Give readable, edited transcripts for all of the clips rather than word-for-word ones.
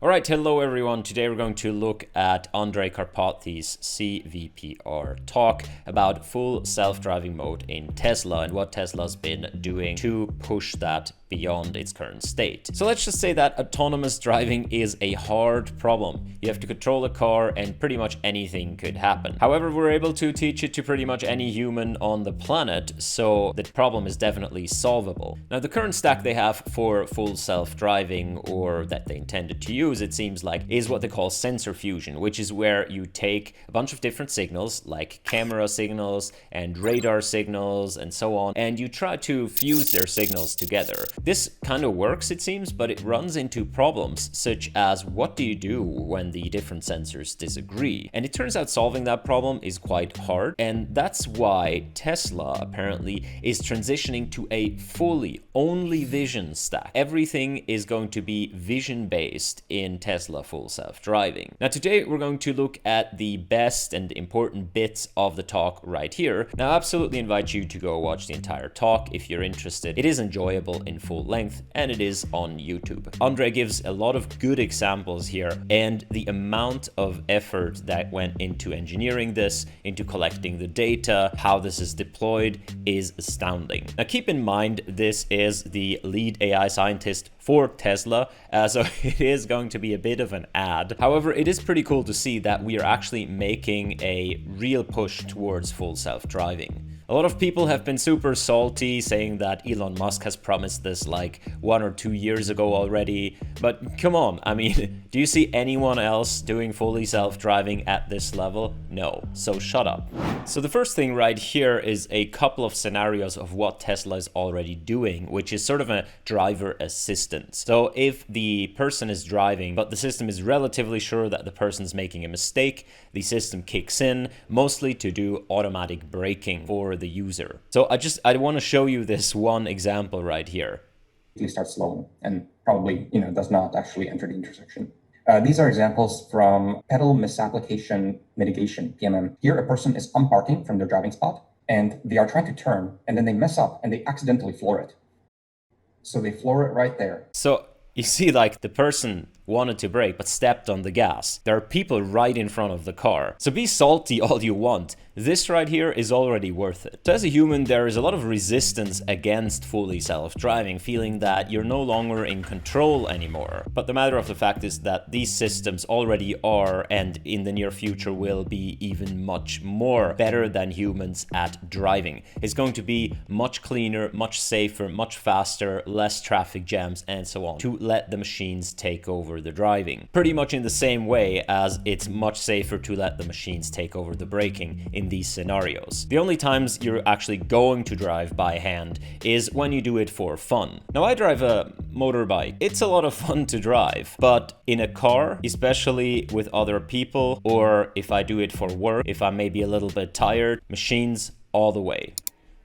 Alright, hello everyone. Today we're going to look at Andrej Karpathy's CVPR talk about full self-driving mode in Tesla and what Tesla's been doing to push that beyond its current state. So let's just say that autonomous driving is a hard problem. You have to control a car and pretty much anything could happen. However, we're able to teach it to pretty much any human on the planet, so the problem is definitely solvable. Now, the current stack they have for full self-driving, or that they intended to use, it seems like, is what they call sensor fusion, which is where you take a bunch of different signals, like camera signals and radar signals and so on, and you try to fuse their signals together. This kind of works, it seems, but it runs into problems such as what do you do when the different sensors disagree? And it turns out solving that problem is quite hard, and that's why Tesla apparently is transitioning to a fully only vision stack. Everything is going to be vision based in Tesla full self-driving. Now today we're going to look at the best and important bits of the talk right here. Now I absolutely invite you to go watch the entire talk if you're interested. It is enjoyable in full length and it is on YouTube. Andrej gives a lot of good examples here, and the amount of effort that went into engineering this, into collecting the data, how this is deployed is astounding. Now keep in mind this is the lead AI scientist for Tesla, so it is going to be a bit of an ad. However, it is pretty cool to see that we are actually making a real push towards full self-driving. A lot of people have been super salty, saying that Elon Musk has promised this like 1 or 2 years ago already. But come on, I mean, do you see anyone else doing fully self-driving at this level? No, so shut up. So the first thing right here is a couple of scenarios of what Tesla is already doing, which is sort of a driver assistant. So if the person is driving, but the system is relatively sure that the person's making a mistake, the system kicks in, mostly to do automatic braking for the user. So I want to show you this one example right here. It starts slowing and probably does not actually enter the intersection. These are examples from pedal misapplication mitigation, PMM. Here a person is unparking from their driving spot and they are trying to turn and then they mess up and they accidentally floor it. So they floor it right there. So you see, like, the person wanted to brake but stepped on the gas. There are people right in front of the car. So be salty all you want. This right here is already worth it. So as a human, there is a lot of resistance against fully self-driving, feeling that you're no longer in control anymore. But the matter of the fact is that these systems already are, and in the near future will be even much more better than humans at driving. It's going to be much cleaner, much safer, much faster, less traffic jams, and so on, to let the machines take over the driving. Pretty much in the same way as it's much safer to let the machines take over the braking in these scenarios. The only times you're actually going to drive by hand is when you do it for fun. Now I drive a motorbike. It's a lot of fun to drive, but in a car, especially with other people, or if I do it for work, if I'm maybe a little bit tired, machines all the way.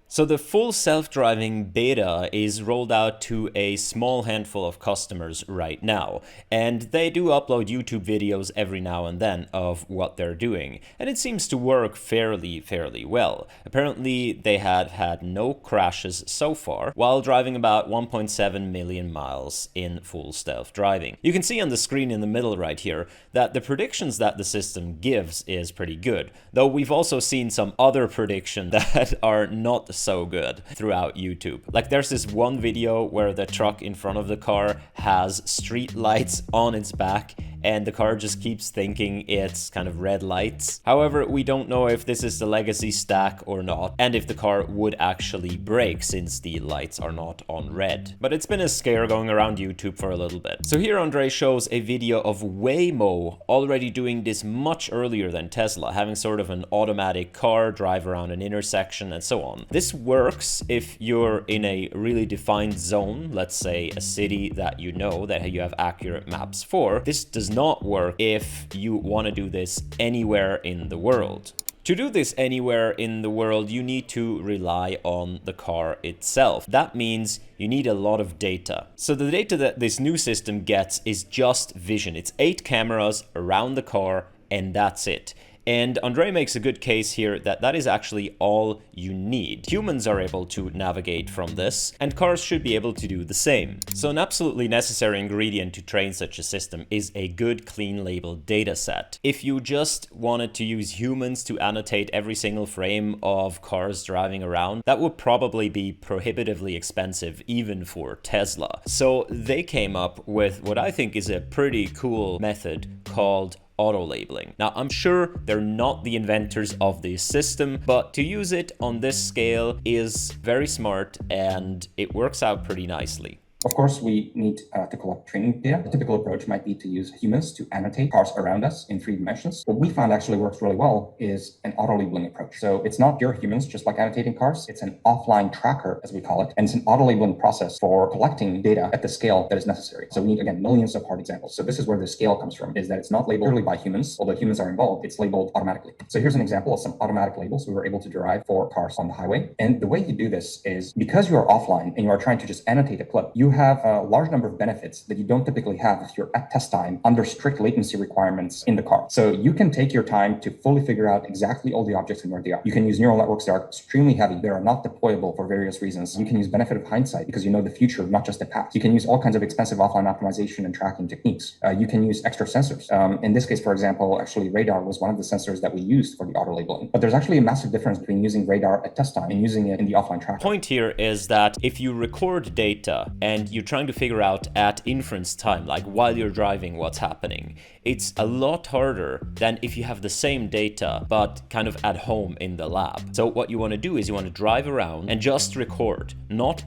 So the full self-driving beta is rolled out to a small handful of customers right now, and they do upload YouTube videos every now and then of what they're doing, and it seems to work fairly well. Apparently they have had no crashes so far while driving about 1.7 million miles in full self-driving. You can see on the screen in the middle right here that the predictions that the system gives is pretty good, though we've also seen some other predictions that are not so good throughout YouTube. Like there's this one video where the truck in front of the car has street lights on its back and the car just keeps thinking it's kind of red lights. However, we don't know if this is the legacy stack or not, and if the car would actually brake since the lights are not on red. But it's been a scare going around YouTube for a little bit. So here Andrej shows a video of Waymo already doing this much earlier than Tesla, having sort of an automatic car drive around an intersection and so on. This works if you're in a really defined zone, let's say a city that you know that you have accurate maps for. This does not work if you want to do this anywhere in the world. To do this anywhere in the world, you need to rely on the car itself. That means you need a lot of data. So the data that this new system gets is just vision. It's 8 cameras around the car and that's it. And Andrej makes a good case here that that is actually all you need. Humans are able to navigate from this, and cars should be able to do the same. So an absolutely necessary ingredient to train such a system is a good, clean labeled data set. If you just wanted to use humans to annotate every single frame of cars driving around, that would probably be prohibitively expensive even for Tesla. So they came up with what I think is a pretty cool method called auto-labeling. Now, I'm sure they're not the inventors of this system, but to use it on this scale is very smart and it works out pretty nicely. Of course, we need to collect training data. The typical approach might be to use humans to annotate cars around us in 3 dimensions. What we found actually works really well is an auto-labeling approach. So it's not pure humans, just like annotating cars. It's an offline tracker, as we call it, and it's an auto-labeling process for collecting data at the scale that is necessary. So we need, again, millions of hard examples. So this is where the scale comes from, is that it's not labeled purely by humans, although humans are involved, it's labeled automatically. So here's an example of some automatic labels we were able to derive for cars on the highway. And the way you do this is because you are offline and you are trying to just annotate a clip, you have a large number of benefits that you don't typically have if you're at test time under strict latency requirements in the car. So you can take your time to fully figure out exactly all the objects and where they are. You can use neural networks that are extremely heavy. They are not deployable for various reasons. You can use benefit of hindsight because you know the future, not just the past. You can use all kinds of expensive offline optimization and tracking techniques. You can use extra sensors. In this case, for example, actually radar was one of the sensors that we used for the auto labeling. But there's actually a massive difference between using radar at test time and using it in the offline tracker. Point here is that if you record data and you're trying to figure out at inference time, like while you're driving, what's happening, it's a lot harder than if you have the same data but kind of at home in the lab. So what you want to do is you want to drive around and just record, not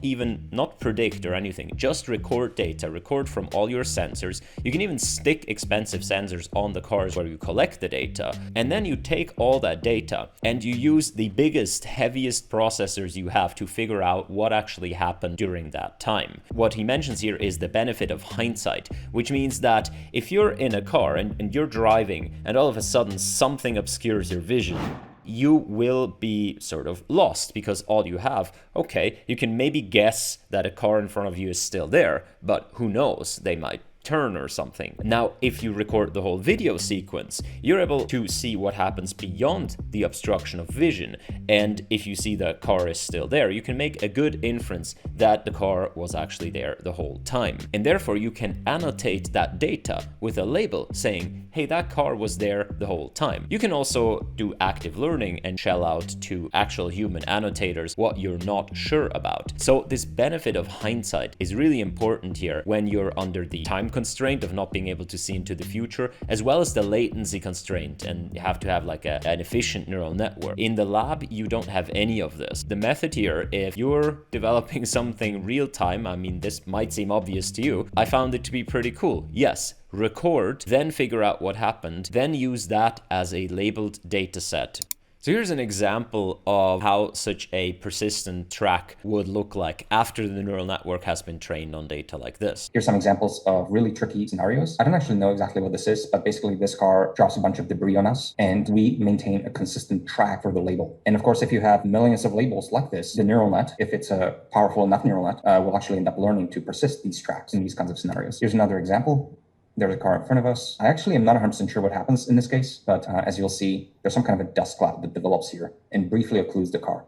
predict or anything, just record data, record from all your sensors. You can even stick expensive sensors on the cars where you collect the data, and then you take all that data and you use the biggest, heaviest processors you have to figure out what actually happened during that time. What he mentions here is the benefit of hindsight, which means that if you're in a car and you're driving and all of a sudden something obscures your vision, you will be sort of lost because all you have, okay, you can maybe guess that a car in front of you is still there, but who knows, they might turn or something. Now, if you record the whole video sequence, you're able to see what happens beyond the obstruction of vision. And if you see the car is still there, you can make a good inference that the car was actually there the whole time. And therefore, you can annotate that data with a label saying, hey, that car was there the whole time. You can also do active learning and shell out to actual human annotators what you're not sure about. So this benefit of hindsight is really important here when you're under the time constraint of not being able to see into the future, as well as the latency constraint, and you have to have like an efficient neural network. In the lab, you don't have any of this. The method here, if you're developing something real time, I mean, this might seem obvious to you, I found it to be pretty cool. Yes, record, then figure out what happened, then use that as a labeled data set. So here's an example of how such a persistent track would look like after the neural network has been trained on data like this. Here's some examples of really tricky scenarios. I don't actually know exactly what this is, but basically this car drops a bunch of debris on us and we maintain a consistent track for the label. And of course, if you have millions of labels like this, the neural net, if it's a powerful enough neural net, will actually end up learning to persist these tracks in these kinds of scenarios. Here's another example. There's a car in front of us. I actually am not 100% sure what happens in this case, but as you'll see, there's some kind of a dust cloud that develops here and briefly occludes the car.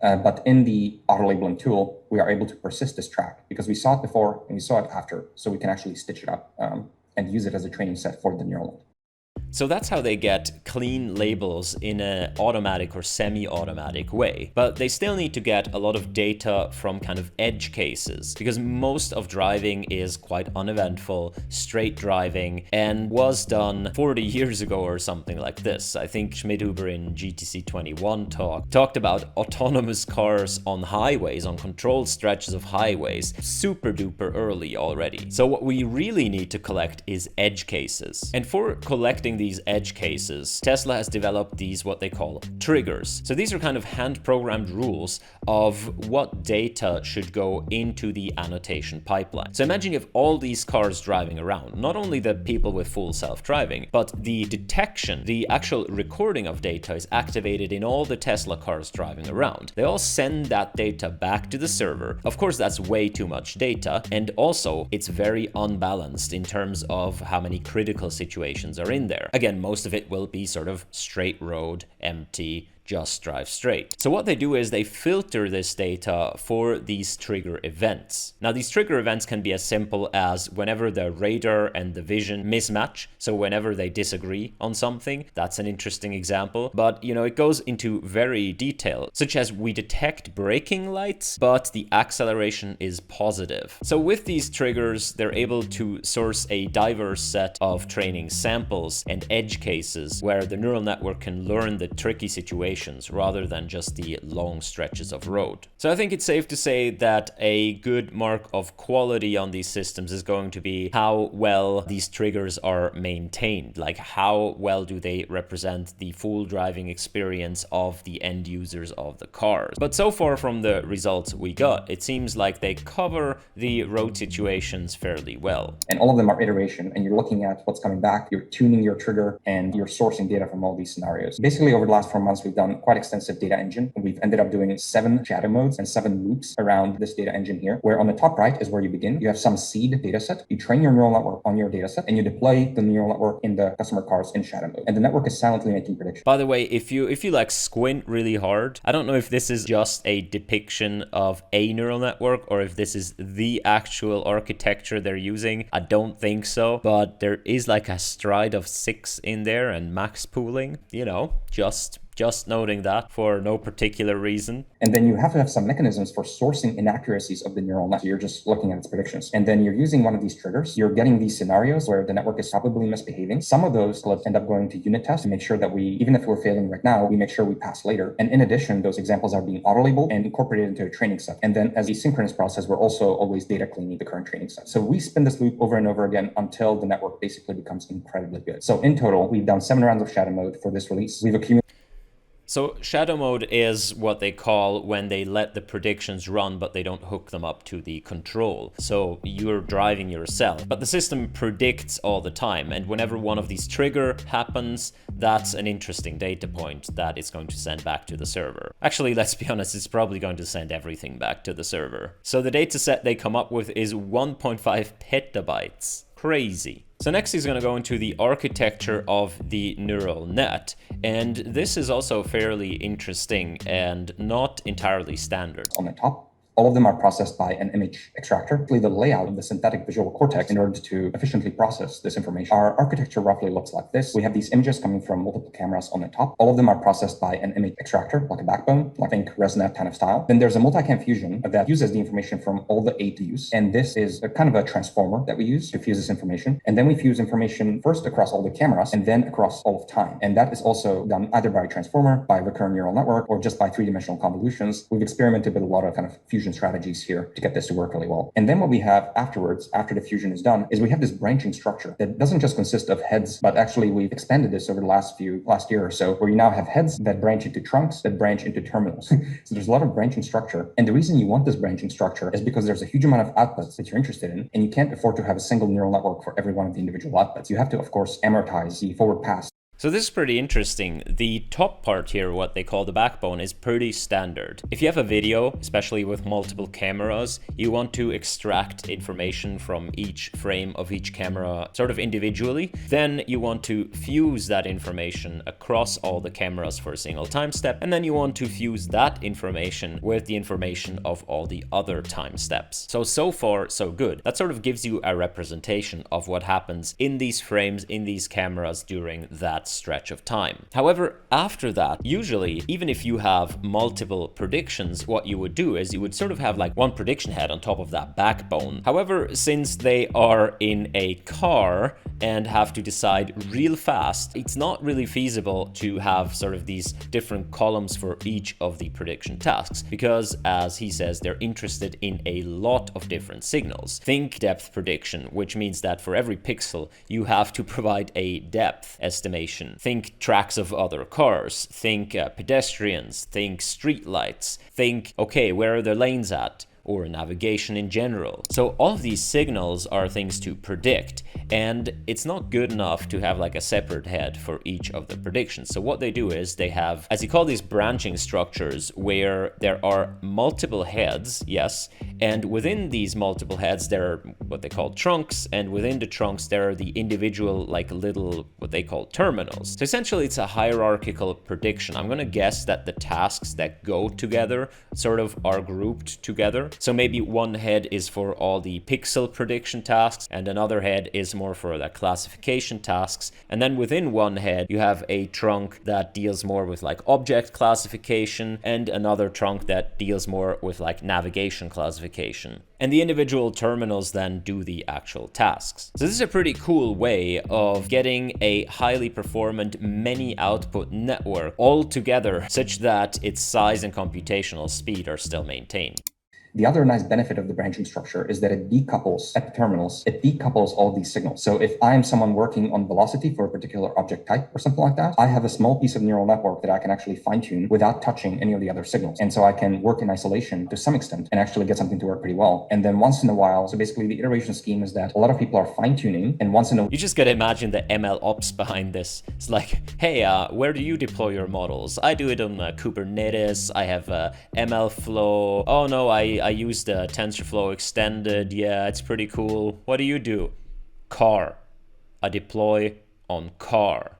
But in the auto-labeling tool, we are able to persist this track because we saw it before and we saw it after, so we can actually stitch it up and use it as a training set for the neural net. So that's how they get clean labels in an automatic or semi-automatic way. But they still need to get a lot of data from kind of edge cases, because most of driving is quite uneventful, straight driving, and was done 40 years ago or something like this. I think Schmidhuber in GTC 21 talked about autonomous cars on highways, on controlled stretches of highways, super duper early already. So what we really need to collect is edge cases. And for collecting these edge cases, Tesla has developed these what they call triggers. So these are kind of hand-programmed rules of what data should go into the annotation pipeline. So imagine you have all these cars driving around, not only the people with full self-driving, but the detection, the actual recording of data is activated in all the Tesla cars driving around. They all send that data back to the server. Of course, that's way too much data, and also it's very unbalanced in terms of how many critical situations are in there. Again, most of it will be sort of straight road, empty, just drive straight. So what they do is they filter this data for these trigger events. Now, these trigger events can be as simple as whenever the radar and the vision mismatch. So whenever they disagree on something, that's an interesting example. But, it goes into very detail, such as we detect braking lights, but the acceleration is positive. So with these triggers, they're able to source a diverse set of training samples and edge cases where the neural network can learn the tricky situations rather than just the long stretches of road. So I think it's safe to say that a good mark of quality on these systems is going to be how well these triggers are maintained, like how well do they represent the full driving experience of the end users of the cars. But so far from the results we got, it seems like they cover the road situations fairly well. And all of them are iteration, and you're looking at what's coming back, you're tuning your trigger, and you're sourcing data from all these scenarios. Basically, over the last 4 months, we've done quite extensive data engine. We've ended up doing 7 shadow modes and 7 loops around this data engine here, where on the top right is where you begin. You have some seed data set. You train your neural network on your data set, and you deploy the neural network in the customer cars in shadow mode. And the network is silently making predictions. By the way, if you like squint really hard, I don't know if this is just a depiction of a neural network or if this is the actual architecture they're using. I don't think so, but there is like a stride of 6 in there and max pooling, just noting that for no particular reason. And then you have to have some mechanisms for sourcing inaccuracies of the neural net. So you're just looking at its predictions. And then you're using one of these triggers. You're getting these scenarios where the network is probably misbehaving. Some of those will end up going to unit tests to make sure that even if we're failing right now, we make sure we pass later. And in addition, those examples are being auto-labeled and incorporated into a training set. And then as a synchronous process, we're also always data cleaning the current training set. So we spin this loop over and over again until the network basically becomes incredibly good. So in total, we've done 7 rounds of shadow mode for this release. We've accumulated. So shadow mode is what they call when they let the predictions run, but they don't hook them up to the control. So you're driving yourself, but the system predicts all the time. And whenever one of these trigger happens, that's an interesting data point that it's going to send back to the server. Actually, let's be honest, it's probably going to send everything back to the server. So the data set they come up with is 1.5 petabytes. Crazy. So next he's going to go into the architecture of the neural net, and this is also fairly interesting and not entirely standard. On the top, all of them are processed by an image extractor. The layout of the synthetic visual cortex in order to efficiently process this information. Our architecture roughly looks like this. We have these images coming from multiple cameras on the top. All of them are processed by an image extractor, like a backbone, like think ResNet kind of style. Then there's a multicam fusion that uses the information from all the 8 views. And this is a kind of a transformer that we use to fuse this information. And then we fuse information first across all the cameras and then across all of time. And that is also done either by a transformer, by a recurrent neural network, or just by 3-dimensional convolutions. We've experimented with a lot of kind of fusion strategies here to get this to work really well. And then what we have afterwards, after the fusion is done, is we have this branching structure that doesn't just consist of heads, but actually we've expanded this over the last year or so, where you now have heads that branch into trunks that branch into terminals. So there's a lot of branching structure. And the reason you want this branching structure is because there's a huge amount of outputs that you're interested in, and you can't afford to have a single neural network for every one of the individual outputs. You have to, of course, amortize the forward pass. So this is pretty interesting. The top part here, what they call the backbone, is pretty standard. If you have a video, especially with multiple cameras, you want to extract information from each frame of each camera sort of individually. Then you want to fuse that information across all the cameras for a single time step. And then you want to fuse that information with the information of all the other time steps. So far, so good. That sort of gives you a representation of what happens in these frames, in these cameras during that stretch of time. However, after that, usually, even if you have multiple predictions, what you would do is you would sort of have like one prediction head on top of that backbone. However, since they are in a car and have to decide real fast, it's not really feasible to have sort of these different columns for each of the prediction tasks, because as he says, they're interested in a lot of different signals. Think depth prediction, which means that for every pixel, you have to provide a depth estimation. Think tracks of other cars, think pedestrians, think street lights, think, okay, where are the lanes at? or navigation in general. So all of these signals are things to predict, and it's not good enough to have like a separate head for each of the predictions. So what they do is they have, as you call these, branching structures where there are multiple heads, yes, and within these multiple heads there are what they call trunks, and within the trunks there are the individual like little what they call terminals. So essentially it's a hierarchical prediction. I'm gonna guess that the tasks that go together sort of are grouped together. So maybe one head is for all the pixel prediction tasks, and another head is more for the classification tasks, and then within one head you have a trunk that deals more with like object classification, and another trunk that deals more with like navigation classification. And the individual terminals then do the actual tasks. So this is a pretty cool way of getting a highly performant many output network all together such that its size and computational speed are still maintained. The other nice benefit of the branching structure is that it decouples at the terminals. It decouples all these signals. So if I'm someone working on velocity for a particular object type or something like that, I have a small piece of neural network that I can actually fine tune without touching any of the other signals. And so I can work in isolation to some extent and actually get something to work pretty well. And then once in a while, so basically the iteration scheme is that a lot of people are fine tuning, and once in a while, you just gotta imagine the ML ops behind this. It's like, hey, where do you deploy your models? I do it on Kubernetes. I have ML flow. Oh no, I use the TensorFlow extended. Yeah, it's pretty cool. What do you do? Car. I deploy on car.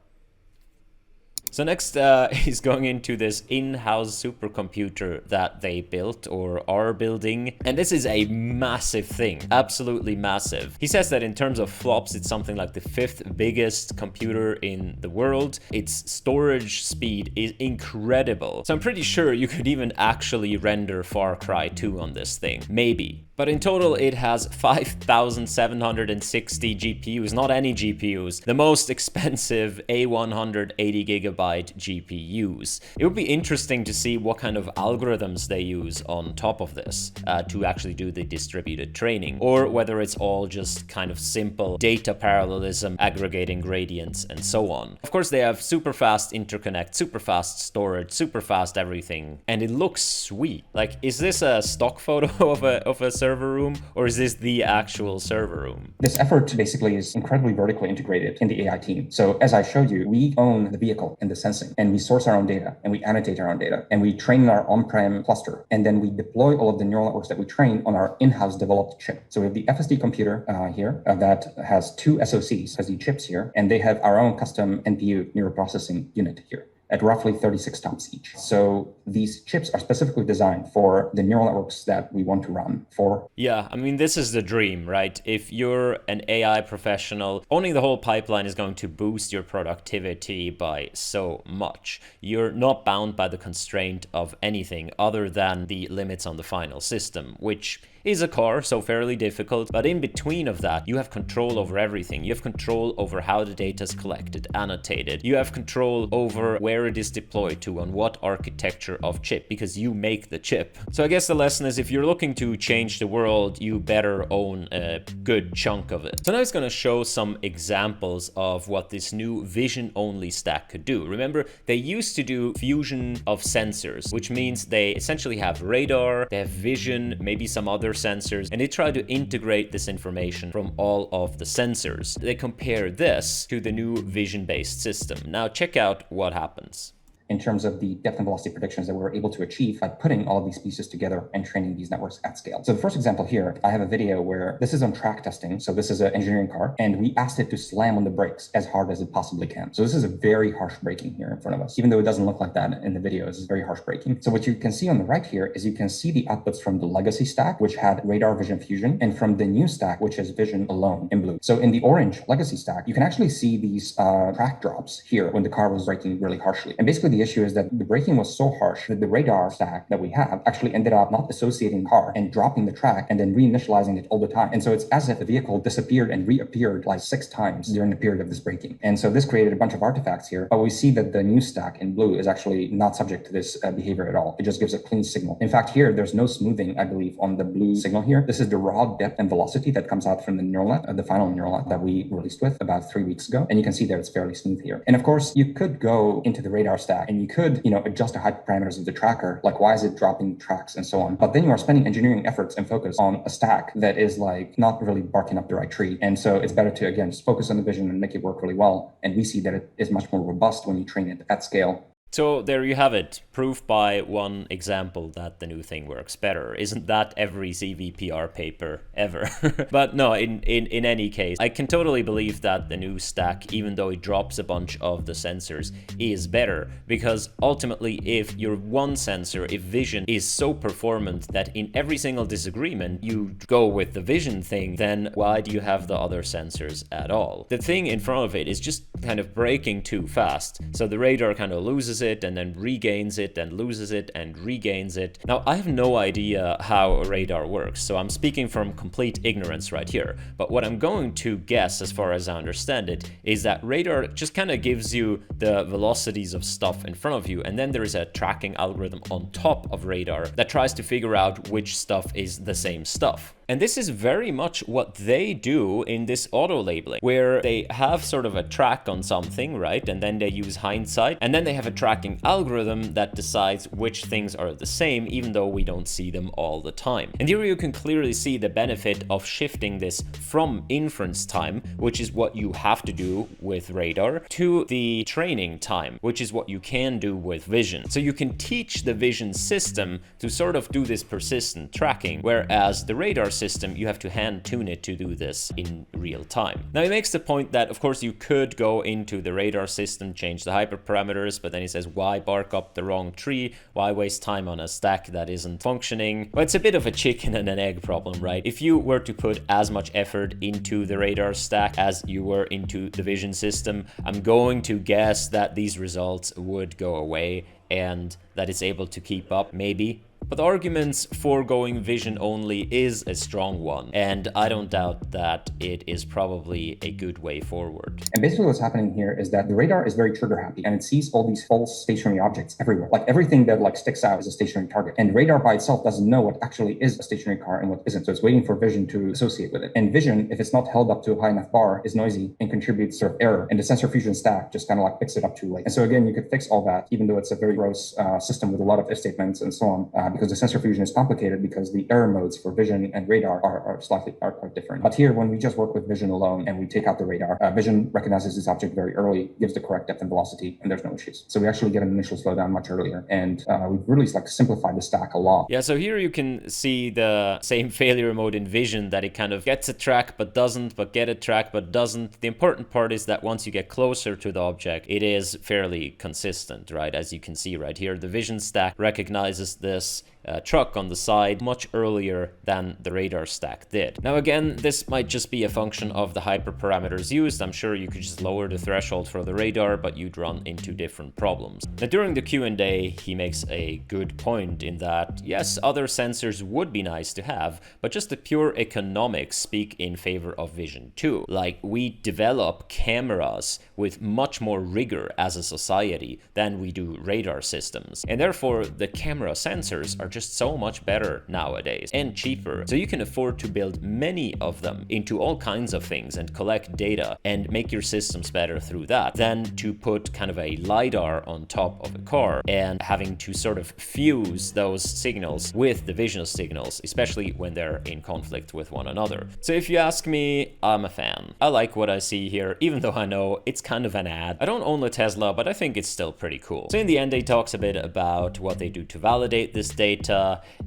So next he's going into this in-house supercomputer that they built or are building. And this is a massive thing, absolutely massive. He says that in terms of flops, it's something like the 5th biggest computer in the world. Its storage speed is incredible. So I'm pretty sure you could even actually render Far Cry 2 on this thing, maybe. But in total, it has 5,760 GPUs, not any GPUs, the most expensive A180 gigabyte GPUs. It would be interesting to see what kind of algorithms they use on top of this to actually do the distributed training, or whether it's all just kind of simple data parallelism, aggregating gradients, and so on. Of course, they have super fast interconnect, super fast storage, super fast everything, and it looks sweet. Like, is this a stock photo of a server room, or is this the actual server room? This effort basically is incredibly vertically integrated in the AI team. So as I showed you, we own the vehicle and the sensing, and we source our own data, and we annotate our own data, and we train our on-prem cluster, and then we deploy all of the neural networks that we train on our in-house developed chip. So we have the FSD computer here that has 2 SoCs, FSD chips here, and they have our own custom NPU neural processing unit here at roughly 36 TOPS each. So these chips are specifically designed for the neural networks that we want to run for. Yeah, I mean, this is the dream, right? If you're an AI professional, owning the whole pipeline is going to boost your productivity by so much. You're not bound by the constraint of anything other than the limits on the final system, which is a car, so fairly difficult, but in between of that, you have control over everything. You have control over how the data is collected, annotated. You have control over where it is deployed to, on what architecture of chip, because you make the chip. So I guess the lesson is, if you're looking to change the world, you better own a good chunk of it. So now it's going to show some examples of what this new vision-only stack could do. Remember, they used to do fusion of sensors, which means they essentially have radar, they have vision, maybe some other sensors, and they try to integrate this information from all of the sensors. They compare this to the new vision-based system. Now check out what happens. In terms of the depth and velocity predictions that we were able to achieve by putting all of these pieces together and training these networks at scale. So the first example here, I have a video where this is on track testing. So this is an engineering car, and we asked it to slam on the brakes as hard as it possibly can. So this is a very harsh braking here in front of us. Even though it doesn't look like that in the video, it's very harsh braking. So what you can see on the right here is you can see the outputs from the legacy stack, which had radar vision fusion, and from the new stack, which is vision alone in blue. So in the orange legacy stack, you can actually see these track drops here when the car was braking really harshly. And basically the issue is that the braking was so harsh that the radar stack that we have actually ended up not associating car and dropping the track and then reinitializing it all the time. And so it's as if the vehicle disappeared and reappeared like 6 times during the period of this braking. And so this created a bunch of artifacts here, but we see that the new stack in blue is actually not subject to this behavior at all. It just gives a clean signal. In fact, here, there's no smoothing, I believe, on the blue signal here. This is the raw depth and velocity that comes out from the neural net, the final neural net that we released with about 3 weeks ago. And you can see that it's fairly smooth here. And of course, you could go into the radar stack stack, and you could, adjust the hyperparameters of the tracker, like why is it dropping tracks and so on. But then you are spending engineering efforts and focus on a stack that is like not really barking up the right tree. And so it's better to, again, just focus on the vision and make it work really well. And we see that it is much more robust when you train it at scale. So there you have it, proof by one example that the new thing works better. Isn't that every CVPR paper ever? But no, in any case, I can totally believe that the new stack, even though it drops a bunch of the sensors, is better. Because ultimately, if your one sensor, if vision is so performant that in every single disagreement you go with the vision thing, then why do you have the other sensors at all? The thing in front of it is just kind of braking too fast. So the radar kind of loses it and then regains it and loses it and regains it. Now, I have no idea how a radar works, so I'm speaking from complete ignorance right here. But what I'm going to guess, as far as I understand it, is that radar just kind of gives you the velocities of stuff in front of you, and then there is a tracking algorithm on top of radar that tries to figure out which stuff is the same stuff. And this is very much what they do in this auto labeling, where they have sort of a track on something, right? And then they use hindsight, and then they have a tracking algorithm that decides which things are the same, even though we don't see them all the time. And here you can clearly see the benefit of shifting this from inference time, which is what you have to do with radar, to the training time, which is what you can do with vision. So you can teach the vision system to sort of do this persistent tracking, whereas the radar system, you have to hand tune it to do this in real time. Now, he makes the point that, of course, you could go into the radar system, change the hyperparameters, but then he says, why bark up the wrong tree? Why waste time on a stack that isn't functioning? Well, it's a bit of a chicken and an egg problem, right? If you were to put as much effort into the radar stack as you were into the vision system, I'm going to guess that these results would go away and that it's able to keep up, maybe. But the arguments for going vision only is a strong one, and I don't doubt that it is probably a good way forward. And basically what's happening here is that the radar is very trigger happy, and it sees all these false stationary objects everywhere. Like everything that like sticks out is a stationary target. And the radar by itself doesn't know what actually is a stationary car and what isn't. So it's waiting for vision to associate with it. And vision, if it's not held up to a high enough bar, is noisy and contributes sort of error. And the sensor fusion stack just kind of like picks it up too late. And so again, you could fix all that, even though it's a very gross system with a lot of if statements and so on, because the sensor fusion is complicated because the error modes for vision and radar are quite different. But here, when we just work with vision alone and we take out the radar, vision recognizes this object very early, gives the correct depth and velocity, and there's no issues. So we actually get an initial slowdown much earlier, and we've really like simplified the stack a lot. Yeah, so here you can see the same failure mode in vision, that it kind of gets a track but doesn't, but get a track but doesn't. The important part is that once you get closer to the object, it is fairly consistent, right? As you can see right here, the vision stack recognizes this truck on the side much earlier than the radar stack did. Now again, this might just be a function of the hyperparameters used. I'm sure you could just lower the threshold for the radar, but you'd run into different problems. Now during the Q&A, he makes a good point in that, yes, other sensors would be nice to have, but just the pure economics speak in favor of vision too. Like, we develop cameras with much more rigor as a society than we do radar systems. And therefore, the camera sensors are just so much better nowadays and cheaper. So you can afford to build many of them into all kinds of things and collect data and make your systems better through that, than to put kind of a LiDAR on top of a car and having to sort of fuse those signals with the visual signals, especially when they're in conflict with one another. So if you ask me, I'm a fan. I like what I see here, even though I know it's kind of an ad. I don't own a Tesla, but I think it's still pretty cool. So in the end, he talks a bit about what they do to validate this data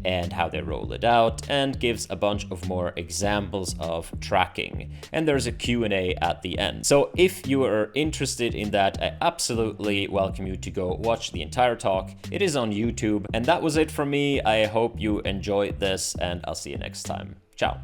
and how they roll it out, and gives a bunch of more examples of tracking. And there's a Q&A at the end. So if you are interested in that, I absolutely welcome you to go watch the entire talk. It is on YouTube. And that was it from me. I hope you enjoyed this, and I'll see you next time. Ciao.